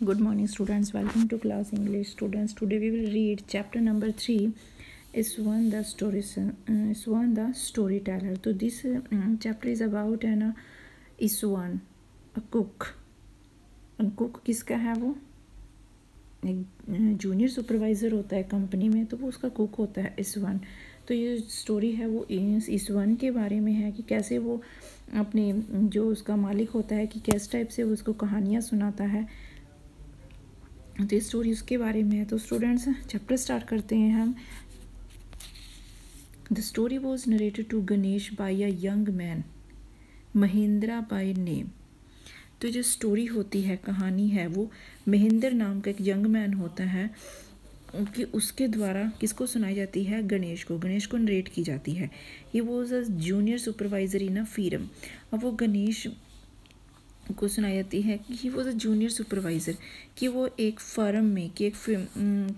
Good morning, students. Welcome to class English. Students, today we will read chapter number 3. Iswan the storyteller. So this chapter is about Iswan, a cook. Cook किसका है? वो एक junior supervisor होता है company में, तो वो उसका कुक होता है इसवान। तो ये स्टोरी है वो इसवान के बारे में है कि कैसे वो अपने जो उसका मालिक होता है कि किस टाइप से वो उसको कहानियाँ सुनाता है। तो ये स्टोरी उसके बारे में है। तो स्टूडेंट्स चैप्टर स्टार्ट करते हैं हम। The story was narrated to Ganesh by a young man Mahendra by name. तो जो स्टोरी होती है, कहानी है, वो महेंद्र नाम का एक यंग मैन होता है कि उसके द्वारा किसको सुनाई जाती है? गणेश को नरेट की जाती है। He was a junior supervisor in a firm. अब वो गणेश को सुनाई जाती है कि he was a junior supervisor, कि वो एक फर्म में कि एक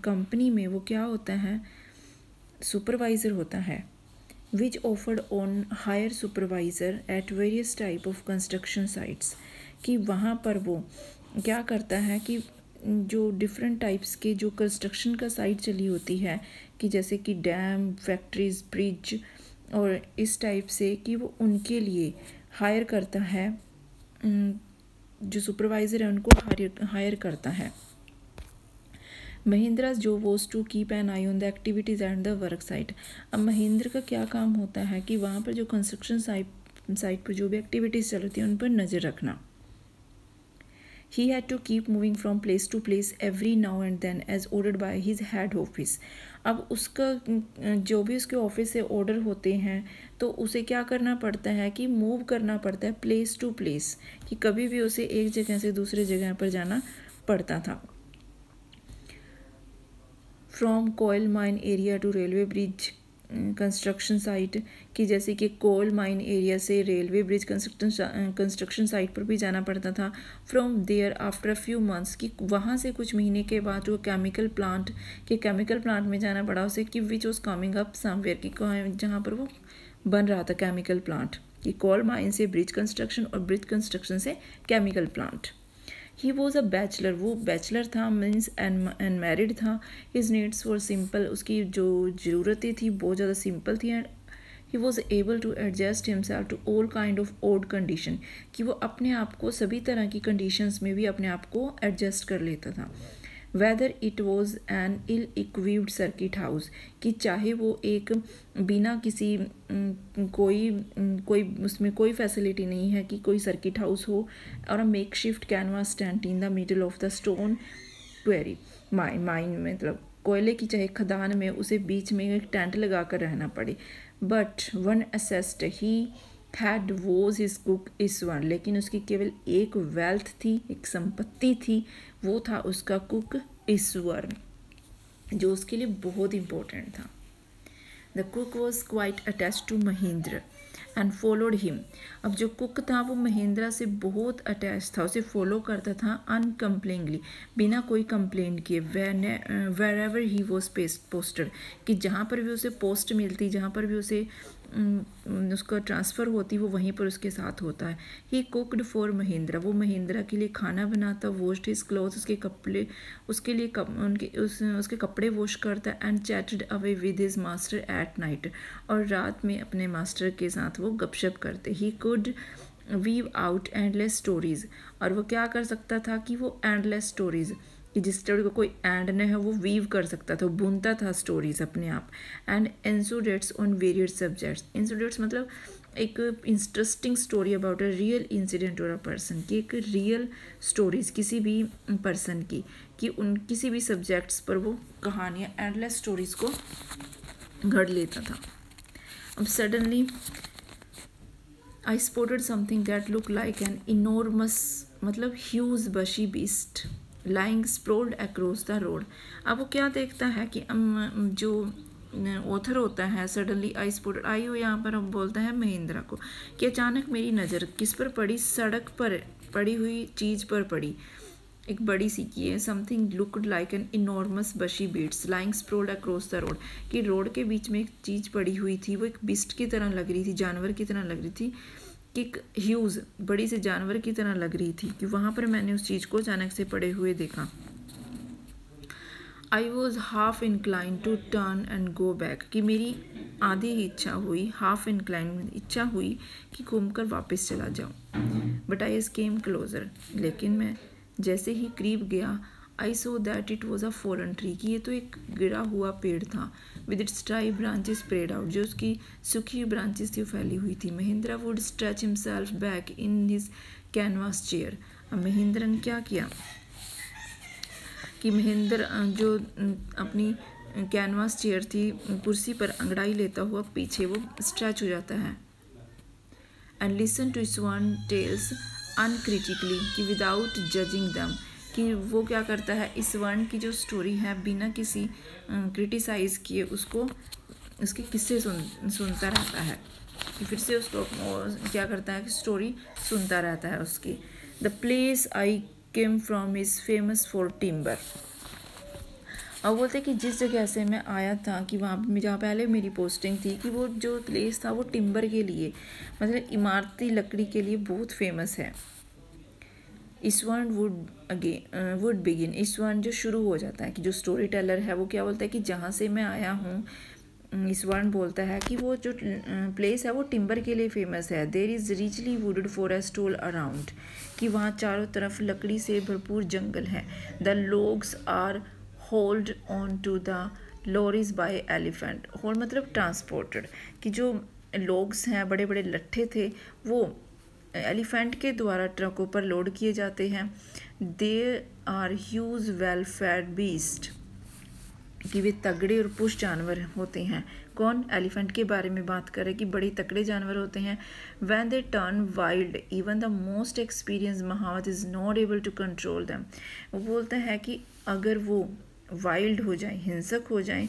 कंपनी में वो क्या होता है? सुपरवाइज़र होता है। Which offered on hire supervisor at various type of construction sites, कि वहाँ पर वो क्या करता है कि जो डिफरेंट टाइप्स के जो कंस्ट्रक्शन का साइट चली होती है, कि जैसे कि डैम, फैक्ट्रीज, ब्रिज और इस टाइप से, कि वो उनके लिए हायर करता है, जो सुपरवाइज़र है उनको हायर करता है। महिंद्रा's job was to keep an eye on the activities and the work site। अब महिंद्र का क्या काम होता है कि वहाँ पर जो कंस्ट्रक्शन साइट पर जो भी एक्टिविटीज़ चल रही है उन पर नज़र रखना। He had to keep moving from place to place every now and then as ordered by his head office। अब उसका जो भी उसके ऑफिस से ऑर्डर होते हैं तो उसे क्या करना पड़ता है कि मूव करना पड़ता है प्लेस टू प्लेस, कि कभी भी उसे एक जगह से दूसरे जगह पर जाना पड़ता था। From coal mine area to railway bridge construction site, कि जैसे कि कोल माइन एरिया से रेलवे ब्रिज कंस्ट्रक्शन साइट पर भी जाना पड़ता था। From there after a few months, कि वहाँ से कुछ महीने के बाद वो केमिकल प्लांट में जाना पड़ा उसे, कि which was coming up somewhere, कि जहाँ पर वो बन रहा था केमिकल प्लांट, कि कोल माइन से ब्रिज कंस्ट्रक्शन और ब्रिज कंस्ट्रक्शन से chemical plant. He was a bachelor, वो बैचलर था, मीन्स अनमैरिड था। हिज नीड्स वर सिंपल, उसकी जो ज़रूरतें थी बहुत ज़्यादा सिंपल थी। And he was able to adjust himself to all kind of odd condition, कि वो अपने आप को सभी तरह की कंडीशंस में भी अपने आप को एडजस्ट कर लेता था। Whether it was an ill equipped circuit house, कि चाहे वो एक बिना किसी कोई उसमें कोई फैसिलिटी नहीं है कि कोई सर्किट हाउस हो, और a make shift canvas tent in the middle of the stone query mine, मतलब कोयले की चाहे खदान में उसे बीच में एक टेंट लगा कर रहना पड़े। But one asset he had was his cook Iswaran, लेकिन उसकी केवल एक वेल्थ थी, एक संपत्ति थी, वो था उसका कुक ईश्वर, जो उसके लिए बहुत इम्पोर्टेंट था। The cook was quite attached to Mahendra and followed him. अब जो कुक था वो महेंद्रा से बहुत अटैच था, उसे फॉलो करता था अनकम्प्लेनली, बिना कोई कंप्लेंट किए। Wherever he was posted, कि जहाँ पर भी उसे पोस्ट मिलती, जहाँ पर भी उसे उसका ट्रांसफ़र होती, वो वहीं पर उसके साथ होता है। ही कुकड फॉर महेंद्रा, वो महेंद्रा के लिए खाना बनाता, वॉश्ड हिज क्लॉथ, उसके कपड़े उसके लिए उसके कपड़े वॉश करता, and chatted away with his master at night, और रात में अपने मास्टर के साथ वो गपशप करते। He could weave out endless stories, और वो क्या कर सकता था कि वो एंडलेस स्टोरीज़, कि जिस स्टोरी को कोई एंड न है वो वीव कर सकता था, वो बुनता था स्टोरीज अपने आप। एंड इंसुडेट्स ऑन वेरियस सब्जेक्ट्स, इंसुडेट्स मतलब एक interesting story about a real incident और अ पर्सन, की एक रियल स्टोरीज किसी भी पर्सन की, कि उन किसी भी सब्जेक्ट्स पर वो कहानियाँ, एंडलेस स्टोरीज को घड़ लेता था। अब suddenly I spotted something that look like an enormous, मतलब huge bushy beast lying sprawled across the road. अब वो क्या देखता है कि जो ऑथर होता है, सडनली आई स्पॉटेड, आई हो यहाँ पर अब बोलता है महेंद्रा को कि अचानक मेरी नज़र किस पर पड़ी? सड़क पर पड़ी हुई चीज़ पर पड़ी, एक बड़ी सी की है। Something looked like an enormous bushy बीट्स lying sprawled across the road, कि रोड के बीच में एक चीज़ पड़ी हुई थी, वो एक बिस्ट की तरह लग रही थी, जानवर की तरह लग रही थी, किक ह्यूज बड़ी से जानवर की तरह लग रही थी कि वहाँ पर मैंने उस चीज़ को अचानक से पड़े हुए देखा। I was half incline to turn and go back, कि मेरी आधी ही इच्छा हुई, हाफ इंक्लाइन इच्छा हुई कि घूमकर वापस चला जाऊँ। बट आई केम क्लोजर, लेकिन मैं जैसे ही करीब गया, I saw that it was a fallen tree, कि ये तो एक गिरा हुआ पेड़ था, with its dry branches spread out, जो उसकी सूखी हुई ब्रांचेस थी फैली हुई थी। Mahendra would stretch himself back in his canvas chair. अब महेंद्र ने क्या किया कि महेंद्र जो अपनी कैनवास चेयर थी, कुर्सी पर अंगड़ाई लेता हुआ पीछे वो स्ट्रेच हो जाता है। एंड लिसन टू स्वर्ण टेल्स अनक्रिटिकली, कि विदाउट जजिंग दम, कि वो क्या करता है, इस वर्ण की जो स्टोरी है बिना किसी क्रिटिसाइज़ किए उसको उसके किस्से सुनता रहता है, कि फिर से उसको क्या करता है कि स्टोरी सुनता रहता है उसकी। The place I came from is famous for timber. अब बोलते कि जिस जगह से मैं आया था, कि वहाँ पर जहाँ पहले मेरी पोस्टिंग थी, कि वो जो प्लेस था वो टिम्बर के लिए, मतलब इमारती लकड़ी के लिए बहुत फेमस है। ईस्वर्न वुड बिगिन, ईस्वर्न जो शुरू हो जाता है, कि जो स्टोरी टेलर है वो क्या बोलता है कि जहाँ से मैं आया हूँ, ईस्वर्न बोलता है कि वो जो प्लेस है वो टिम्बर के लिए फेमस है। There is richly wooded forest all around, कि वहाँ चारों तरफ लकड़ी से भरपूर जंगल है। The logs are hold on to the lorries by elephant, hold मतलब ट्रांसपोर्टेड, कि जो लोग्स हैं, बड़े बड़े लट्ठे थे, वो एलिफेंट के द्वारा ट्रकों पर लोड किए जाते हैं। They are huge well fed beast, कि वे तगड़े और पुष्ट जानवर होते हैं। कौन? एलिफेंट के बारे में बात कर रहे कि बड़े तगड़े जानवर होते हैं। When they turn wild even the most experience mahout is not able to control them. वो बोलता है कि अगर वो वाइल्ड हो जाए, हिंसक हो जाए,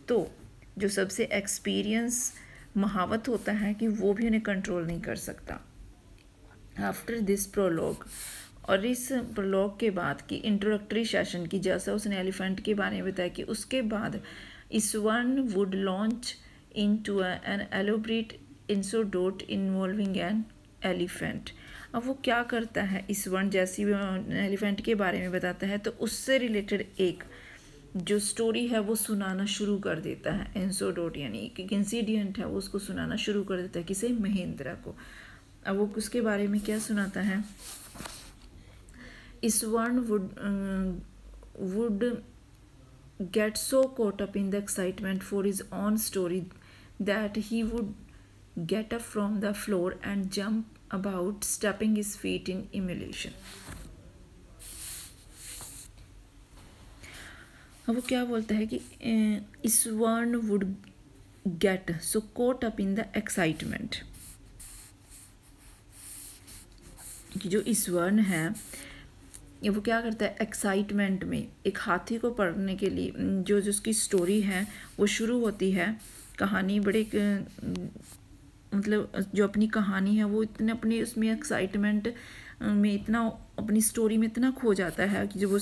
तो जो सबसे एक्सपीरियंस महावत होता है कि वो भी उन्हें कंट्रोल नहीं कर सकता। आफ्टर दिस प्रोलॉग, और इस प्रोलॉग के बाद की इंट्रोडक्टरी सेशन की, जैसा उसने एलिफेंट के बारे में बताया, कि उसके बाद Iswaran would launch into an elaborate anecdote involving an elephant. अब वो क्या करता है, ईस्वर्न जैसी एलिफेंट के बारे में बताता है, तो उससे रिलेटेड एक जो स्टोरी है वो सुनाना शुरू कर देता है। इंसोडोट यानी एक इंसिडेंट है, वो उसको सुनाना शुरू कर देता है, किसे? महेंद्र को। अब वो उसके बारे में क्या सुनाता है? ईस्वर्न would get so caught up in the excitement for his own story that he would get up from the floor and jump about, stepping his feet in emulation. अब वो क्या बोलता है कि ईस्वर्न would get so caught up in the excitement, कि जो ईस्वर्न है ये वो क्या करता है, एक्साइटमेंट में एक हाथी को पढ़ने के लिए जो उसकी स्टोरी है वो शुरू होती है। कहानी बड़े मतलब जो अपनी कहानी है वो इतने अपनी उसमें एक्साइटमेंट में इतना अपनी स्टोरी में इतना खो जाता है कि जो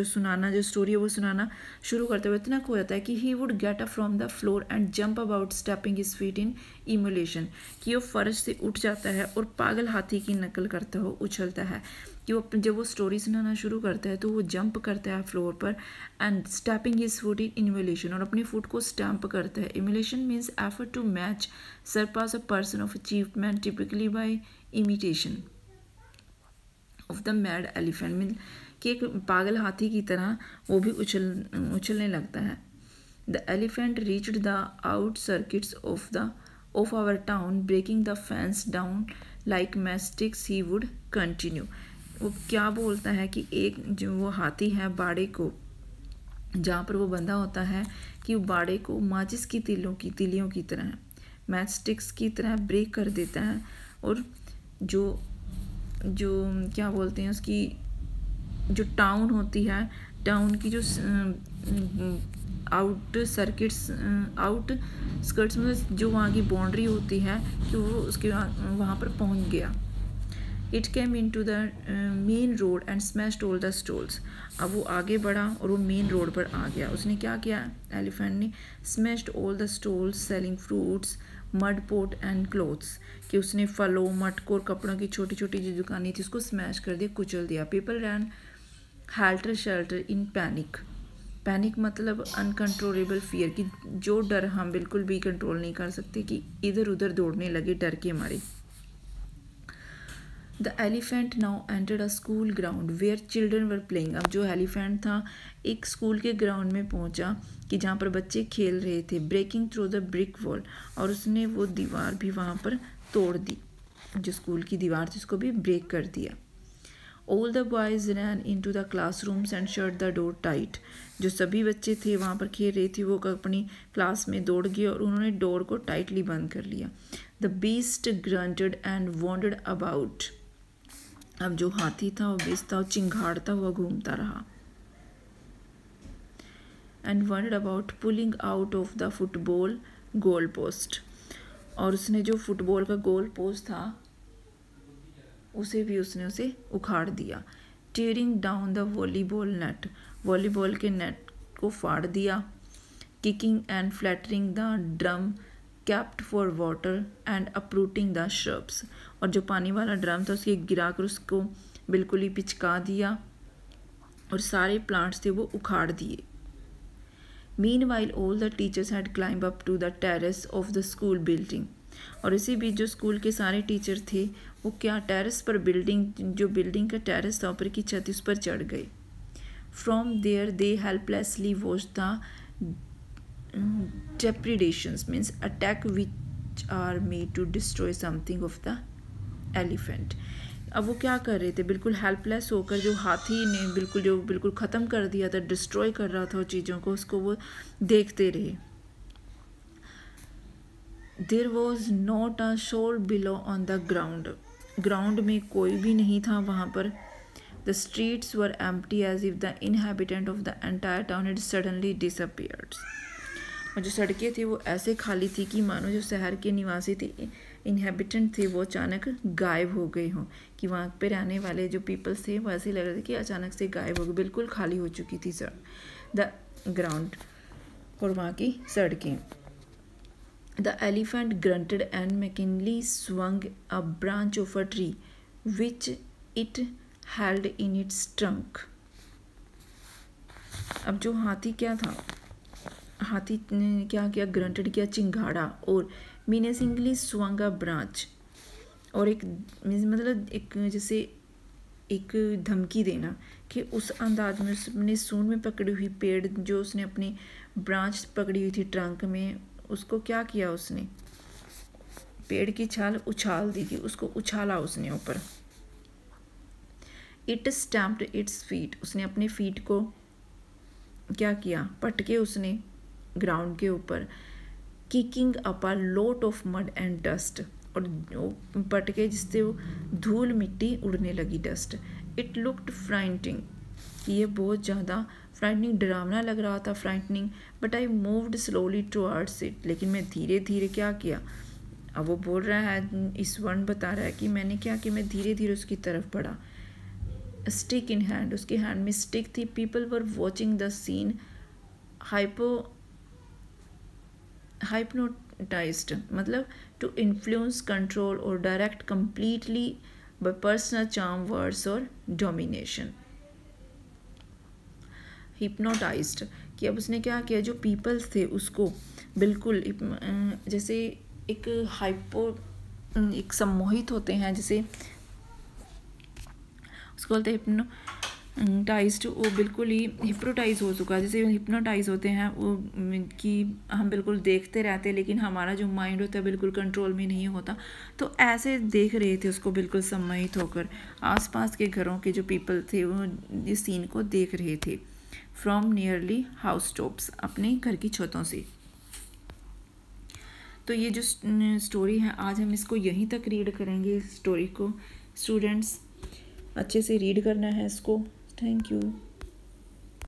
सुनाना जो स्टोरी है वो सुनाना शुरू करते हुए इतना खो जाता है कि he would get up from the floor and jump about stepping his feet in emulation, कि वो फर्श से उठ जाता है और पागल हाथी की नकल करता हो उछलता है। कि वो जब वो स्टोरी सुनाना शुरू करता है तो वो जंप करता है फ्लोर पर and stamping his foot in emulation, और अपनी फुट को स्टैम्प करता है। Emulation means effort to match surpass a person of achievement typically by imitation of the mad elephant, mean कि एक पागल हाथी की तरह वो भी उछलने लगता है। The elephant reached the outskirts of our town breaking the fence down like matchsticks he would continue. वो क्या बोलता है कि एक जो वो हाथी है बाड़े को जहाँ पर वो बंधा होता है कि वो बाड़े को माचिस की तिलियों की तरह मैचस्टिक्स की तरह ब्रेक कर देता है, और जो क्या बोलते हैं उसकी जो टाउन होती है, टाउन की जो आउट स्कर्ट्स मतलब जो वहाँ की बाउंड्री होती है कि वो उसके वहाँ पर पहुँच गया। It came into the main road and smashed all the stalls. अब वो आगे बढ़ा और वो मेन रोड पर आ गया। उसने क्या किया, एलिफेंट ने smashed all the stalls selling fruits mud pot and clothes, कि उसने फलों, मटकों और कपड़ों की छोटी छोटी जो दुकानें थी उसको स्मैश कर दिया, कुचल दिया। People ran helter shelter in panic. Panic मतलब अनकंट्रोलेबल फियर, कि जो डर हम बिल्कुल भी कंट्रोल नहीं कर सकते, कि इधर उधर दौड़ने लगे डर के मारे। The elephant now entered a school ground where children were playing. अब जो एलिफेंट था एक स्कूल के ग्राउंड में पहुंचा कि जहाँ पर बच्चे खेल रहे थे। Breaking through the brick wall, और उसने वो दीवार भी वहाँ पर तोड़ दी, जो स्कूल की दीवार थी उसको भी ब्रेक कर दिया। All the boys ran into the classrooms and shut the door tight. जो सभी बच्चे थे वहाँ पर खेल रहे थे वो अपनी क्लास में दौड़ गए और उन्होंने डोर को टाइटली बंद कर लिया। The beast granted and wandered about. अब जो हाथी था वो बेस्ट था, वो चिंगाड़ता हुआ घूमता रहा। And wandered about pulling out of the football goal post, और उसने जो फुटबॉल का गोल पोस्ट था उसे भी उसने उसे उखाड़ दिया। Tearing down the volleyball net, volleyball के नेट को फाड़ दिया। Kicking and flattering the drum kept for water and uprooting the shrubs, और जो पानी वाला ड्रम था उसके गिराकर उसको बिल्कुल ही पिचका दिया और सारे प्लांट्स थे वो उखाड़ दिए। Meanwhile all the teachers had climb up to the terrace of the school building, और इसी बीच जो स्कूल के सारे टीचर थे वो क्या टेरेस पर, जो बिल्डिंग का टेरेस था ऊपर की छत उस पर चढ़ गए। From there they helplessly watch the depredations means attack which are made to destroy something of the elephant। अब वो क्या कर रहे थे, बिल्कुल हेल्पलेस होकर, जो हाथी ने बिल्कुल ख़त्म कर दिया था, डिस्ट्रॉय कर रहा था वो चीज़ों को, उसको वो देखते रहे। There was not a soul below on the ground, ground में कोई भी नहीं था वहाँ पर। The streets were empty as if the inhabitant of the entire town had suddenly disappeared, और जो सड़कें थी वो ऐसे खाली थी कि मानो जो शहर के निवासी थे, इनहेबिटेंट थे, वो अचानक गायब हो गए हों, कि वहाँ पे रहने वाले जो पीपल्स थे वो ऐसे लग रहे थे कि अचानक से गायब हो गए, बिल्कुल खाली हो चुकी थी द ग्राउंड और वहाँ की सड़कें। The elephant granted and McKinley swung a branch of a tree which it held in its trunk. अब जो हाथी क्या था, हाथी ने क्या किया, ग्रंटेड किया, चिंगाड़ा, और मीनेसिंगली स्वंग अ ब्रांच, और एक मतलब एक जैसे एक धमकी देना, कि उस अंदाज में उसने सूंड में पकड़ी हुई पेड़, जो उसने अपनी ब्रांच पकड़ी हुई थी ट्रंक में, उसको क्या किया, उसने पेड़ की छाल उछाल दी थी, उसको उछाला उसने ऊपर। इट स्टैम्प्ड इट्स फीट, उसने अपने फीट को क्या किया, पटके उसने ग्राउंड के ऊपर। Kicking up a lot of mud and dust, और पटके जिससे वो धूल मिट्टी उड़ने लगी, डस्ट। इट लुक्ड फ्राइटनिंग, कि ये बहुत ज़्यादा फ्राइटनिंग, डरावना लग रहा था, frightening. But I moved slowly towards it, लेकिन मैं धीरे धीरे क्या किया, अब वो बोल रहा है, इस वर्ण बता रहा है कि मैंने क्या किया, मैं धीरे धीरे उसकी तरफ बढ़ा। स्टिक इन हैंड, उसके हैंड में स्टिक थी। People were watching the scene hypnotized, मतलब टू इन्फ्लुएंस, कंट्रोल और direct completely by personal charm, words और डोमिनेशन। हिप्नोटाइज्ड, कि अब उसने क्या किया, जो पीपल्स थे उसको बिल्कुल जैसे एक सम्मोहित होते हैं, जैसे उसको बोलते हैं हिप्नोटाइज्ड, वो बिल्कुल ही हिप्नोटाइज हो चुका है, जैसे हिप्नोटाइज होते हैं वो, कि हम बिल्कुल देखते रहते हैं लेकिन हमारा जो माइंड होता है बिल्कुल कंट्रोल में नहीं होता, तो ऐसे देख रहे थे उसको बिल्कुल सम्मोहित होकर। आसपास के घरों के जो पीपल थे वो इस सीन को देख रहे थे। फ्रॉम नियरली हाउस टॉप्स, अपने घर की छतों से। तो ये जो स्टोरी है आज हम इसको यहीं तक रीड करेंगे। स्टोरी को स्टूडेंट्स अच्छे से रीड करना है इसको। Thank you.